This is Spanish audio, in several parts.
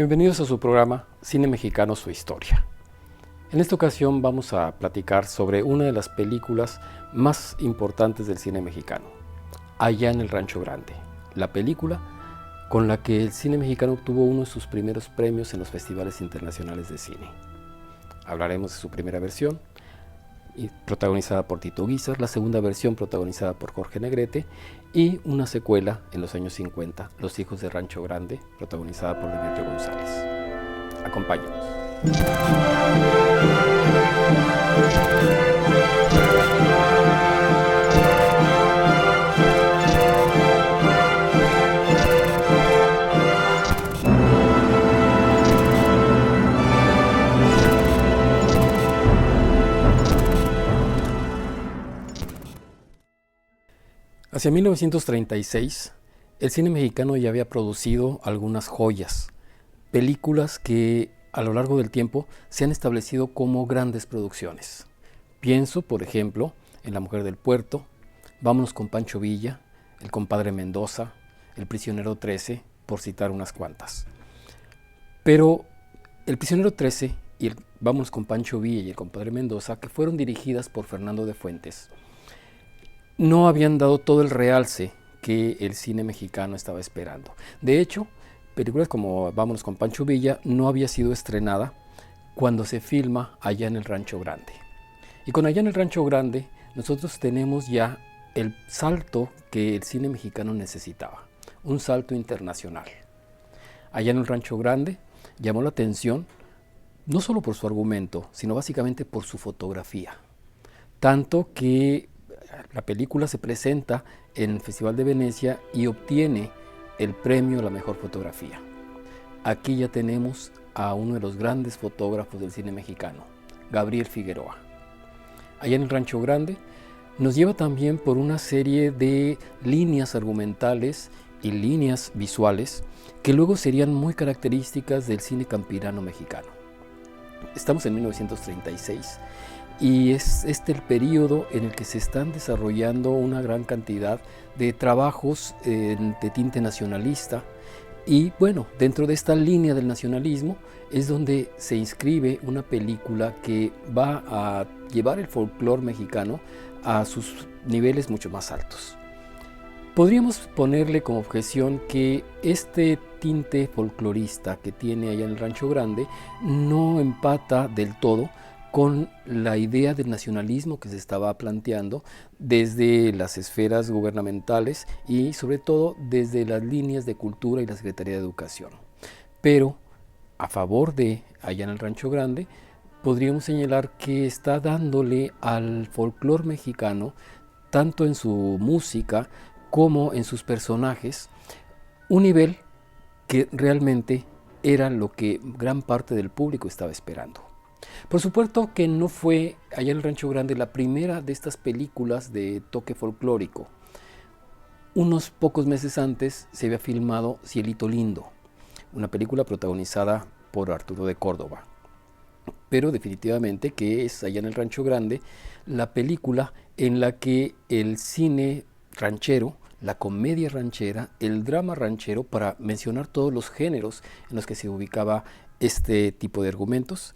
Bienvenidos a su programa Cine Mexicano, su historia. En esta ocasión vamos a platicar sobre una de las películas más importantes del cine mexicano, Allá en el Rancho Grande, la película con la que el cine mexicano obtuvo uno de sus primeros premios en los festivales internacionales de cine. Hablaremos de su primera versión, protagonizada por Tito Guízar, la segunda versión protagonizada por Jorge Negrete y una secuela en los años 50, Los hijos de Rancho Grande, protagonizada por Demetrio González. Acompáñenos. Hacia 1936, el cine mexicano ya había producido algunas joyas, películas que a lo largo del tiempo se han establecido como grandes producciones. Pienso, por ejemplo, en La Mujer del Puerto, Vámonos con Pancho Villa, El Compadre Mendoza, El Prisionero 13, por citar unas cuantas. Pero El Prisionero 13 y Vámonos con Pancho Villa y El Compadre Mendoza, que fueron dirigidas por Fernando de Fuentes, no habían dado todo el realce que el cine mexicano estaba esperando. De hecho, películas como Vámonos con Pancho Villa no había sido estrenada cuando se filma Allá en el Rancho Grande. Y con Allá en el Rancho Grande nosotros tenemos ya el salto que el cine mexicano necesitaba, un salto internacional. Allá en el Rancho Grande llamó la atención no solo por su argumento, sino básicamente por su fotografía. Tanto que la película se presenta en el Festival de Venecia y obtiene el premio a la mejor fotografía. Aquí ya tenemos a uno de los grandes fotógrafos del cine mexicano, Gabriel Figueroa. Allá en el Rancho Grande nos lleva también por una serie de líneas argumentales y líneas visuales que luego serían muy características del cine campirano mexicano. Estamos en 1936 y es este el periodo en el que se están desarrollando una gran cantidad de trabajos de tinte nacionalista. Y bueno, dentro de esta línea del nacionalismo es donde se inscribe una película que va a llevar el folclore mexicano a sus niveles mucho más altos. Podríamos ponerle como objeción que este tinte folclorista que tiene Allá en el Rancho Grande no empata del todo con la idea del nacionalismo que se estaba planteando desde las esferas gubernamentales y sobre todo desde las líneas de cultura y la Secretaría de Educación. Pero a favor de Allá en el Rancho Grande, podríamos señalar que está dándole al folclore mexicano, tanto en su música como en sus personajes, un nivel que realmente era lo que gran parte del público estaba esperando. Por supuesto que no fue Allá en el Rancho Grande la primera de estas películas de toque folclórico. Unos pocos meses antes se había filmado Cielito Lindo, una película protagonizada por Arturo de Córdoba. Pero definitivamente que es Allá en el Rancho Grande la película en la que el cine ranchero, la comedia ranchera, el drama ranchero, para mencionar todos los géneros en los que se ubicaba este tipo de argumentos,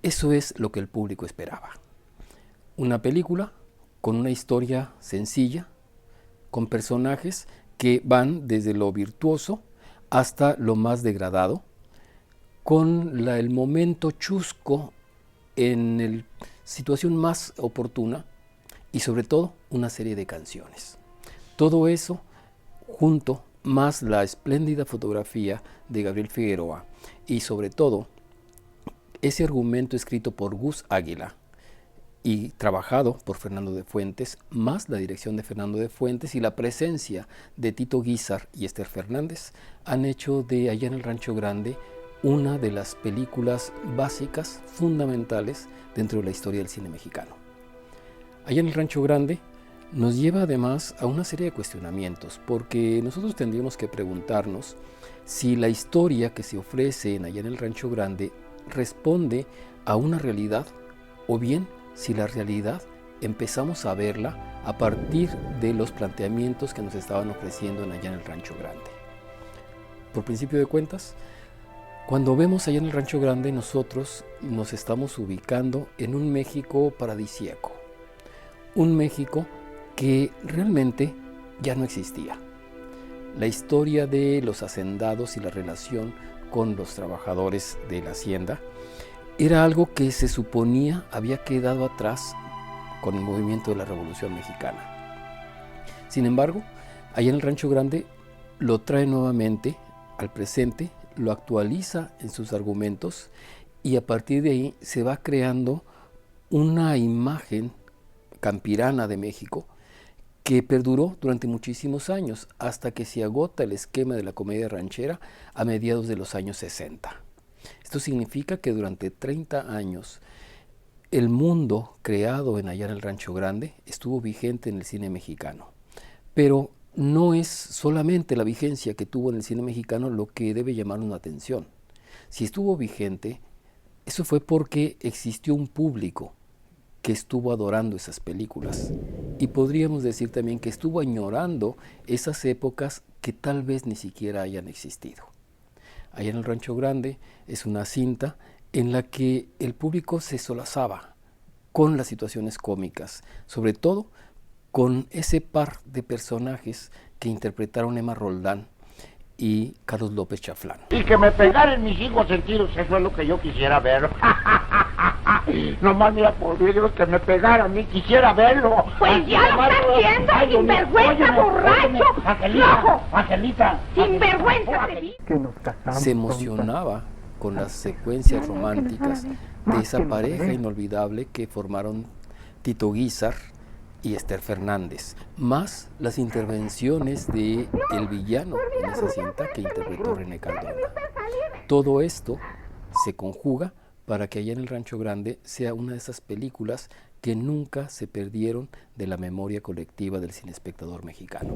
eso es lo que el público esperaba. Una película con una historia sencilla, con personajes que van desde lo virtuoso hasta lo más degradado, con el momento chusco en la situación más oportuna y sobre todo una serie de canciones. Todo eso junto más la espléndida fotografía de Gabriel Figueroa y sobre todo ese argumento escrito por Gus Águila y trabajado por Fernando de Fuentes, más la dirección de Fernando de Fuentes y la presencia de Tito Guízar y Esther Fernández, han hecho de Allá en el Rancho Grande una de las películas básicas, fundamentales dentro de la historia del cine mexicano. Allá en el Rancho Grande nos lleva además a una serie de cuestionamientos, porque nosotros tendríamos que preguntarnos si la historia que se ofrece en Allá en el Rancho Grande responde a una realidad o bien si la realidad empezamos a verla a partir de los planteamientos que nos estaban ofreciendo en Allá en el Rancho Grande. Por principio de cuentas, Cuando vemos allá en el Rancho Grande, nosotros nos estamos ubicando en un México paradisíaco, un México que realmente ya no existía. La historia de los hacendados y la relación con los trabajadores de la hacienda era algo que se suponía había quedado atrás con el movimiento de la Revolución Mexicana. Sin embargo, allá en el Rancho Grande lo trae nuevamente al presente, lo actualiza en sus argumentos y a partir de ahí se va creando una imagen campirana de México que perduró durante muchísimos años hasta que se agota el esquema de la comedia ranchera a mediados de los años 60. Esto significa que durante 30 años el mundo creado allá en el Rancho Grande estuvo vigente en el cine mexicano. Pero no es solamente la vigencia que tuvo en el cine mexicano lo que debe llamarnos la atención. Si estuvo vigente, eso fue porque existió un público que estuvo adorando esas películas. Y podríamos decir también que estuvo añorando esas épocas que tal vez ni siquiera hayan existido. Allá en el Rancho Grande es una cinta en la que el público se solazaba con las situaciones cómicas, sobre todo con ese par de personajes que interpretaron Emma Roldán y Carlos López Chaflán. Y que me pegaran mis hijos en tiros, eso es lo que yo quisiera ver. Nomás mira, por Dios, que me pegaran a mí, quisiera verlo. Pues ya lo está haciendo, sinvergüenza, borracho, flojo. Angelita. Sinvergüenza. Se emocionaba con las secuencias románticas de esa pareja inolvidable que formaron Tito Guízar y Esther Fernández, más las intervenciones de el villano en esa cinta que interpretó René Cardona. Todo esto se conjuga para que allá en el Rancho Grande sea una de esas películas que nunca se perdieron de la memoria colectiva del cineespectador mexicano.